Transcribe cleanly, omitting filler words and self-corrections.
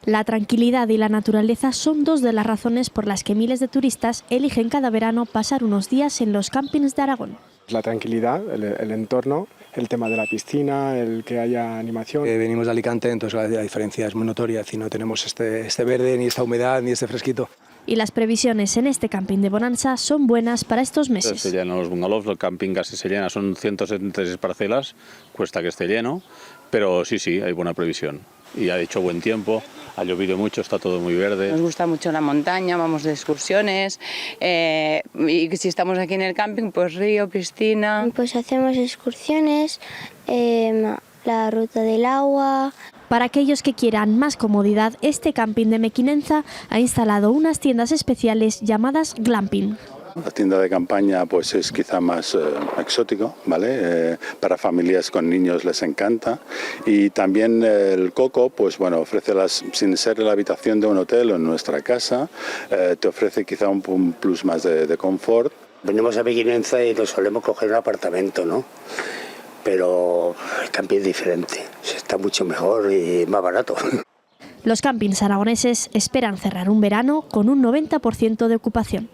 La tranquilidad y la naturaleza son dos de las razones por las que miles de turistas eligen cada verano pasar unos días en los campings de Aragón. La tranquilidad, el entorno, el tema de la piscina, el que haya animación. Venimos de Alicante, entonces la diferencia es muy notoria, es decir, no tenemos este verde, ni esta humedad, ni este fresquito. Y las previsiones en este camping de Bonanza son buenas para estos meses. Se llenan los bungalows, el camping casi se llena, son 176 parcelas, cuesta que esté lleno, pero sí, hay buena previsión. Y ha hecho buen tiempo, ha llovido mucho, está todo muy verde. Nos gusta mucho la montaña, vamos de excursiones y si estamos aquí en el camping, pues río, piscina. Pues hacemos excursiones, la ruta del agua. Para aquellos que quieran más comodidad, este camping de Mequinenza ha instalado unas tiendas especiales llamadas glamping. La tienda de campaña pues es quizá más exótico, ¿vale? Para familias con niños les encanta. Y también el Coco, pues bueno, ofrece sin ser la habitación de un hotel o en nuestra casa, te ofrece quizá un plus más de confort. Venimos a Mequinenza y nos solemos coger un apartamento, ¿no? Pero el camping es diferente, está mucho mejor y más barato. Los campings aragoneses esperan cerrar un verano con un 90% de ocupación.